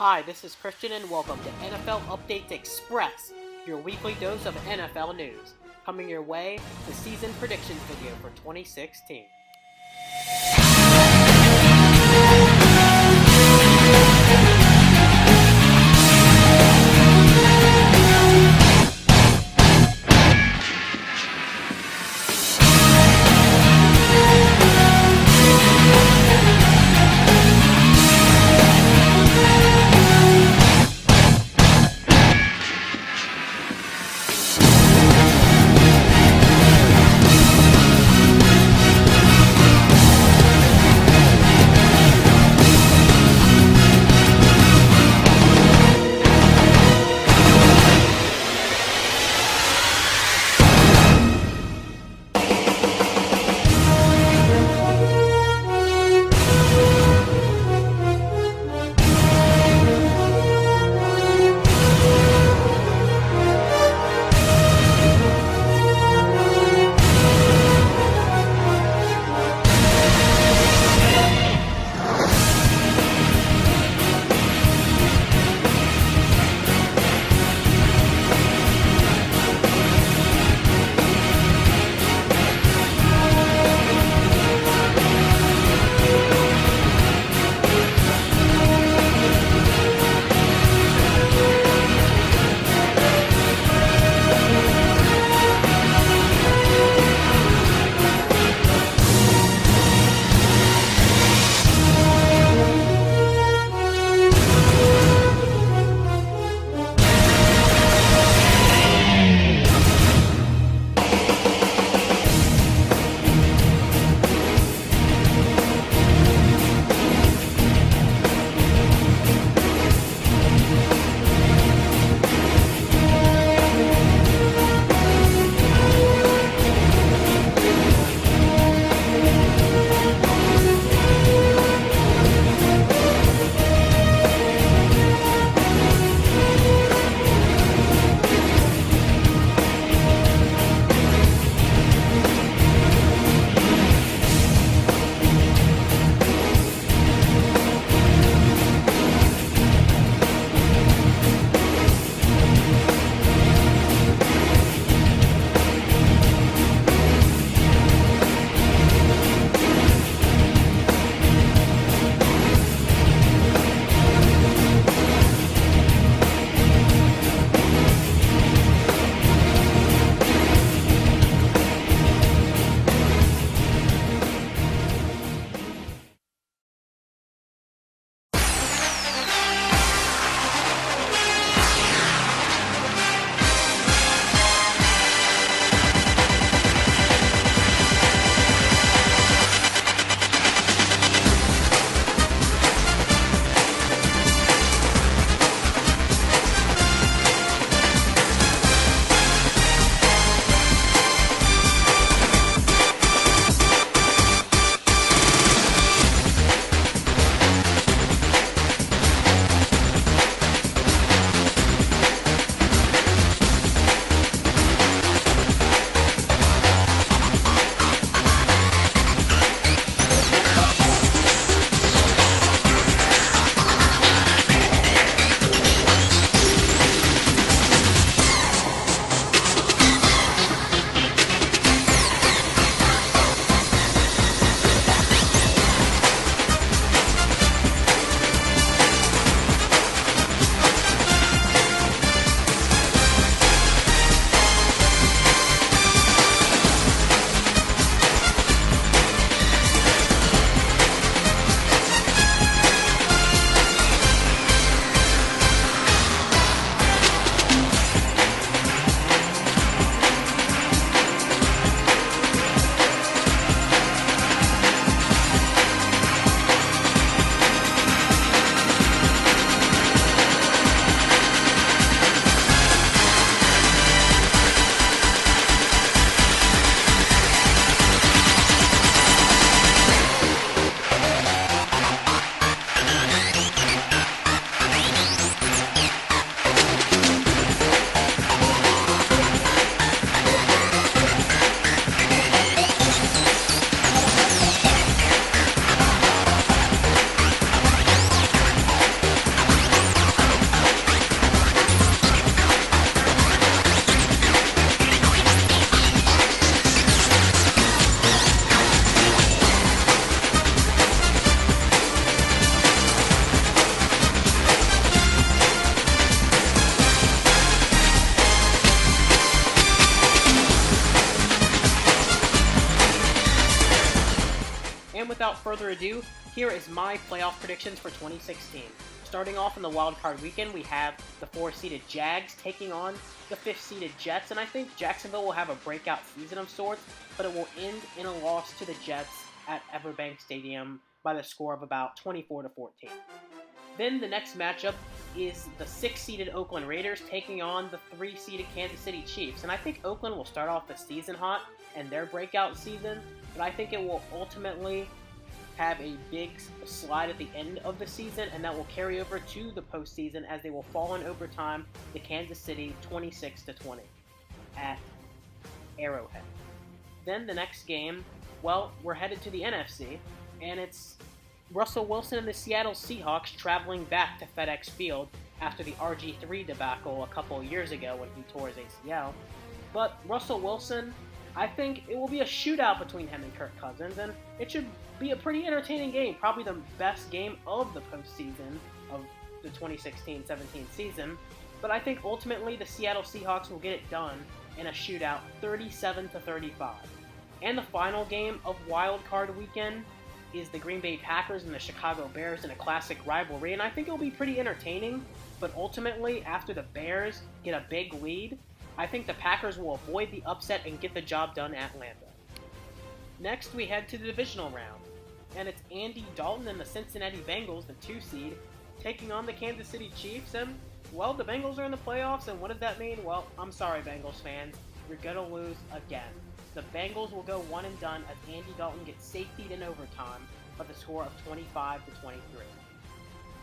Hi, this is Christian and welcome to NFL Updates Express, your weekly dose of NFL news. Coming your way, the season predictions video for 2016. further ado, here is my playoff predictions for 2016. Starting off in the wild card weekend, we have the 4-seeded Jags taking on the 5th-seeded Jets, and I think Jacksonville will have a breakout season of sorts, but it will end in a loss to the Jets at Everbank Stadium by the score of about 24-14. Then the next matchup is the 6th-seeded Oakland Raiders taking on the 3-seeded Kansas City Chiefs, and I think Oakland will start off the season hot and their breakout season, but I think it will ultimately have a big slide at the end of the season, and that will carry over to the postseason as they will fall in overtime to Kansas City 26-20 at Arrowhead. Then the next game, well, we're headed to the NFC, and it's Russell Wilson and the Seattle Seahawks traveling back to FedEx Field after the RG3 debacle a couple of years ago when he tore his ACL. But Russell Wilson, I think it will be a shootout between him and Kirk Cousins, and it should be a pretty entertaining game, probably the best game of the postseason of the 2016-17 season. But I think ultimately the Seattle Seahawks will get it done in a shootout, 37-35. And the final game of Wild Card Weekend is the Green Bay Packers and the Chicago Bears in a classic rivalry, and I think it'll be pretty entertaining. But ultimately, after the Bears get a big lead, I think the Packers will avoid the upset and get the job done at Lambeau. Next, we head to the divisional round, and it's Andy Dalton and the Cincinnati Bengals, the 2-seed, taking on the Kansas City Chiefs, and, well, the Bengals are in the playoffs, and what does that mean? Well, I'm sorry, Bengals fans, you're gonna lose again. The Bengals will go one and done as Andy Dalton gets safetied in overtime by the score of 25-23.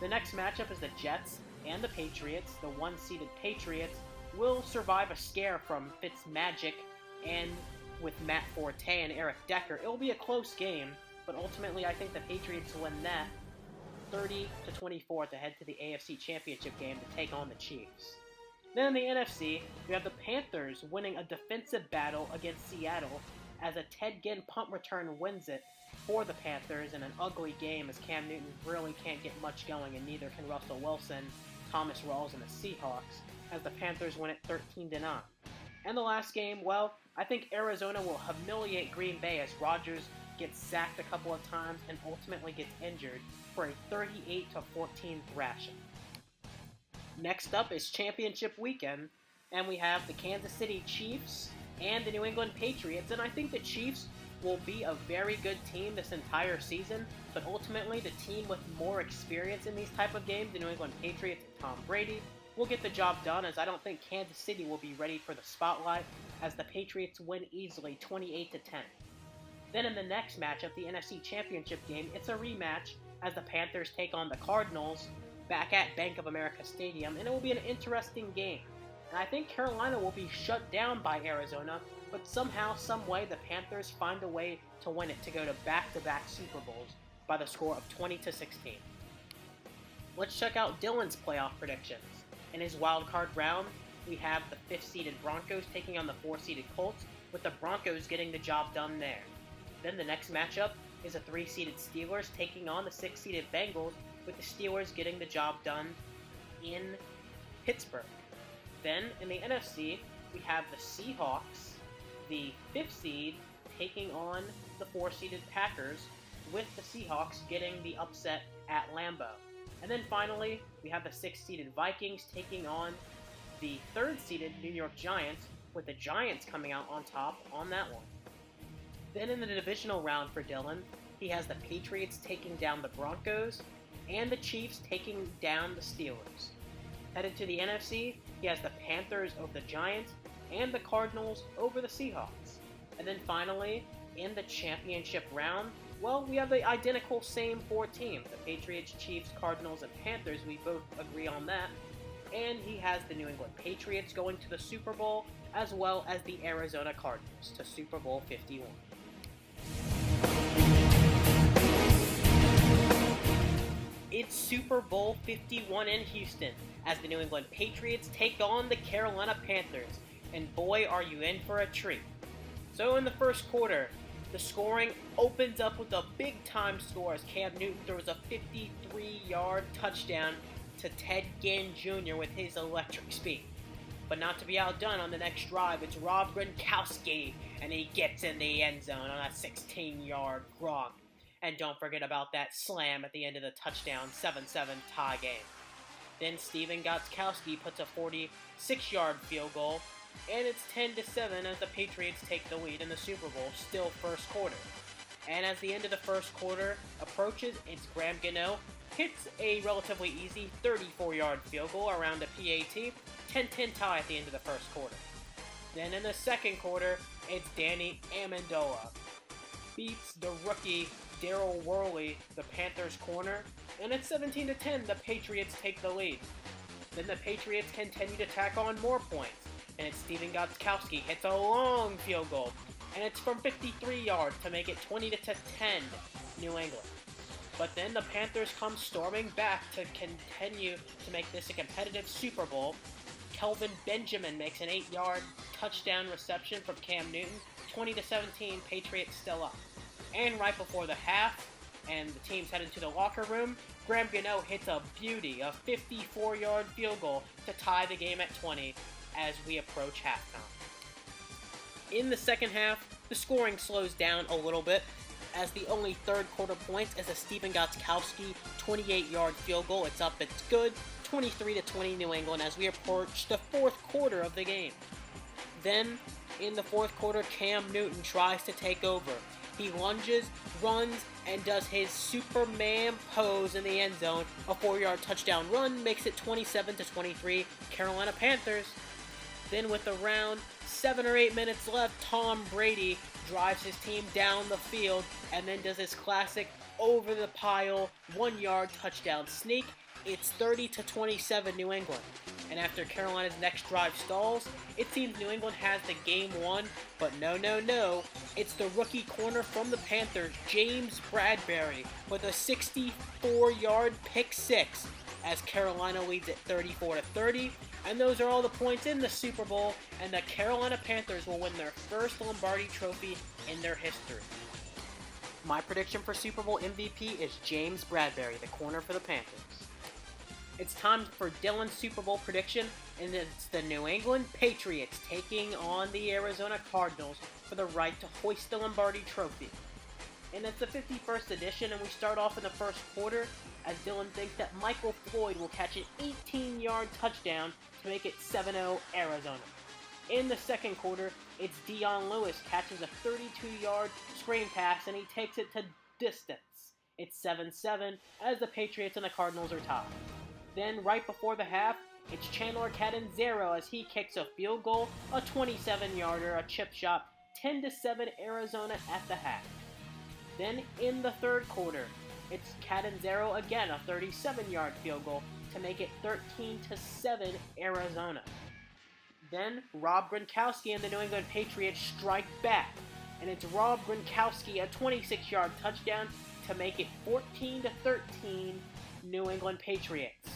The next matchup is the Jets and the Patriots. The 1-seeded Patriots will survive a scare from Fitzmagic, and with Matt Forte and Eric Decker, it will be a close game, but ultimately I think the Patriots win that 30-24 to head to the AFC Championship game to take on the Chiefs. Then in the NFC, we have the Panthers winning a defensive battle against Seattle as a Ted Ginn punt return wins it for the Panthers in an ugly game as Cam Newton really can't get much going, and neither can Russell Wilson, Thomas Rawls, and the Seahawks, as the Panthers win it 13-9. And the last game, well, I think Arizona will humiliate Green Bay as Rodgers gets sacked a couple of times and ultimately gets injured for a 38-14 thrashing. Next up is Championship Weekend, and we have the Kansas City Chiefs and the New England Patriots, and I think the Chiefs will be a very good team this entire season, but ultimately the team with more experience in these type of games, the New England Patriots and Tom Brady, will get the job done, as I don't think Kansas City will be ready for the spotlight as the Patriots win easily 28-10. Then in the next matchup, the NFC Championship game, it's a rematch as the Panthers take on the Cardinals back at Bank of America Stadium, and it will be an interesting game. And I think Carolina will be shut down by Arizona, but somehow, some way, the Panthers find a way to win it to go to back-to-back Super Bowls by the score of 20-16. Let's check out Dylan's playoff predictions. In his wildcard round, we have the 5th-seeded Broncos taking on the 4-seeded Colts, with the Broncos getting the job done there. Then the next matchup is the 3-seeded Steelers taking on the 6-seeded Bengals, with the Steelers getting the job done in Pittsburgh. Then in the NFC, we have the Seahawks, the 5th seed, taking on the 4-seeded Packers, with the Seahawks getting the upset at Lambeau. And then finally, we have the 6th-seeded Vikings taking on the 3rd-seeded New York Giants, with the Giants coming out on top on that one. Then in the divisional round for Dylan, he has the Patriots taking down the Broncos, and the Chiefs taking down the Steelers. Headed to the NFC, he has the Panthers over the Giants, and the Cardinals over the Seahawks. And then finally, in the championship round, well, we have the identical same 4 teams. The Patriots, Chiefs, Cardinals, and Panthers, we both agree on that. And he has the New England Patriots going to the Super Bowl, as well as the Arizona Cardinals to Super Bowl 51. It's Super Bowl 51 in Houston as the New England Patriots take on the Carolina Panthers, and boy are you in for a treat. So in the first quarter, the scoring opens up with a big-time score as Cam Newton throws a 53-yard touchdown to Ted Ginn Jr. with his electric speed. But not to be outdone on the next drive, it's Rob Gronkowski, and he gets in the end zone on a 16-yard Gronk. And don't forget about that slam at the end of the touchdown 7-7 tie game. Then Steven Gostkowski puts a 46-yard field goal, and it's 10-7 as the Patriots take the lead in the Super Bowl, still first quarter. And as the end of the first quarter approaches, it's Graham Gano hits a relatively easy 34-yard field goal around a PAT, 10-10 tie at the end of the first quarter. Then in the second quarter, it's Danny Amendola beats the rookie Daryl Worley, the Panthers corner, and it's 17-10, the Patriots take the lead. Then the Patriots continue to tack on more points, and it's Steven Gostkowski hits a long field goal, and it's from 53 yards to make it 20-10 New England. But then the Panthers come storming back to continue to make this a competitive Super Bowl. Kelvin Benjamin makes an 8-yard touchdown reception from Cam Newton, 20-17, Patriots still up. And right before the half, and the team's headed to the locker room, Graham Gano hits a beauty, a 54-yard field goal to tie the game at 20 as we approach halftime. In the second half, the scoring slows down a little bit, as the only third quarter points is a Steven Gostkowski 28-yard field goal. It's up, it's good, 23-20 New England as we approach the fourth quarter of the game. Then, in the fourth quarter, Cam Newton tries to take over. He lunges, runs, and does his Superman pose in the end zone. A 4-yard touchdown run makes it 27-23 Carolina Panthers. Then with around 7 or 8 minutes left, Tom Brady drives his team down the field and then does his classic over-the-pile 1-yard touchdown sneak. It's 30-27 New England. And after Carolina's next drive stalls, it seems New England has the game won, but no. It's the rookie corner from the Panthers, James Bradberry, with a 64-yard pick six as Carolina leads at 34-30. And those are all the points in the Super Bowl, and the Carolina Panthers will win their first Lombardi Trophy in their history. My prediction for Super Bowl MVP is James Bradberry, the corner for the Panthers. It's time for Dylan's Super Bowl prediction, and it's the New England Patriots taking on the Arizona Cardinals for the right to hoist the Lombardi Trophy. And it's the 51st edition, and we start off in the first quarter as Dylan thinks that Michael Floyd will catch an 18-yard touchdown to make it 7-0 Arizona. In the second quarter, it's Dion Lewis catches a 32-yard screen pass, and he takes it to distance. It's 7-7 as the Patriots and the Cardinals are tied. Then, right before the half, it's Chandler Catanzaro as he kicks a field goal, a 27-yarder, a chip shot, 10-7 Arizona at the half. Then, in the third quarter, it's Catanzaro again, a 37-yard field goal to make it 13-7 Arizona. Then, Rob Gronkowski and the New England Patriots strike back, and it's Rob Gronkowski, a 26-yard touchdown to make it 14-13 New England Patriots.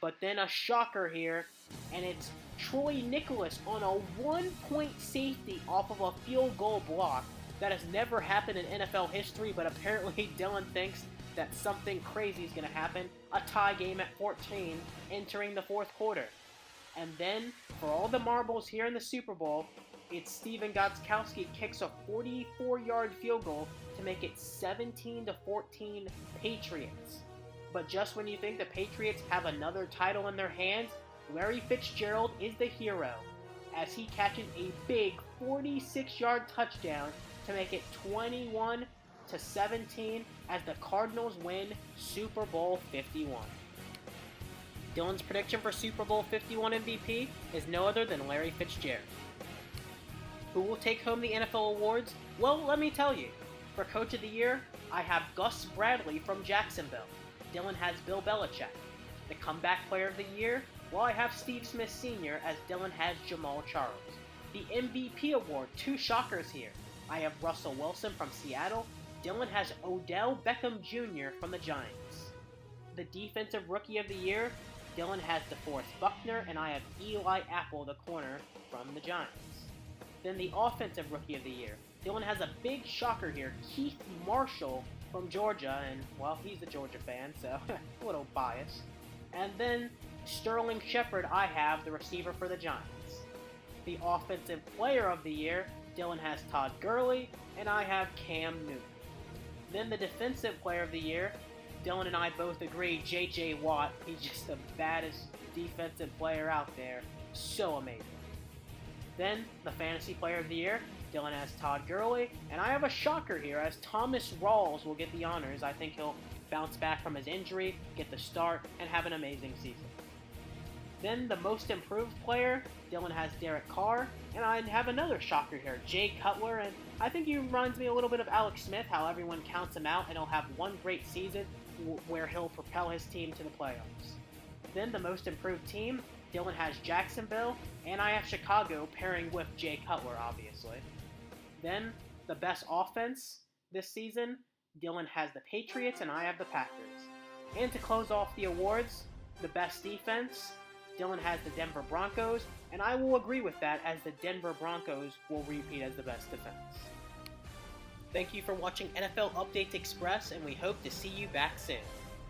But then a shocker here, and it's Troy Nicholas on a 1-point safety off of a field goal block. That has never happened in NFL history, but apparently Dylan thinks that something crazy is going to happen. A tie game at 14 entering the fourth quarter. And then, for all the marbles here in the Super Bowl, it's Steven Gostkowski kicks a 44-yard field goal to make it 17-14 Patriots. But just when you think the Patriots have another title in their hands, Larry Fitzgerald is the hero, as he catches a big 46-yard touchdown to make it 21-17 as the Cardinals win Super Bowl 51. Dylan's prediction for Super Bowl 51 MVP is no other than Larry Fitzgerald. Who will take home the NFL awards? Well, let me tell you. For Coach of the Year, I have Gus Bradley from Jacksonville. Dylan has Bill Belichick. The Comeback Player of the Year? Well, I have Steve Smith Sr. as Dylan has Jamal Charles. The MVP Award, 2 shockers here. I have Russell Wilson from Seattle. Dylan has Odell Beckham Jr. from the Giants. The Defensive Rookie of the Year? Dylan has DeForest Buckner, and I have Eli Apple, the corner, from the Giants. Then the Offensive Rookie of the Year. Dylan has a big shocker here, Keith Marshall from Georgia, and, well, he's a Georgia fan, so a little biased. And then Sterling Shepard, I have the receiver for the Giants. The Offensive Player of the Year, Dylan has Todd Gurley, and I have Cam Newton. Then the Defensive Player of the Year, Dylan and I both agree, J.J. Watt. He's just the baddest defensive player out there. So amazing. Then the Fantasy Player of the Year, Dylan has Todd Gurley, and I have a shocker here as Thomas Rawls will get the honors. I think he'll bounce back from his injury, get the start, and have an amazing season. Then the Most Improved Player, Dylan has Derek Carr, and I have another shocker here, Jay Cutler, and I think he reminds me a little bit of Alex Smith, how everyone counts him out, and he'll have one great season where he'll propel his team to the playoffs. Then the Most Improved Team, Dylan has Jacksonville, and I have Chicago pairing with Jay Cutler, obviously. Then the Best Offense this season, Dylan has the Patriots, and I have the Packers. And to close off the awards, the Best Defense, Dylan has the Denver Broncos, and I will agree with that as the Denver Broncos will repeat as the best defense. Thank you for watching NFL Updates Express, and we hope to see you back soon.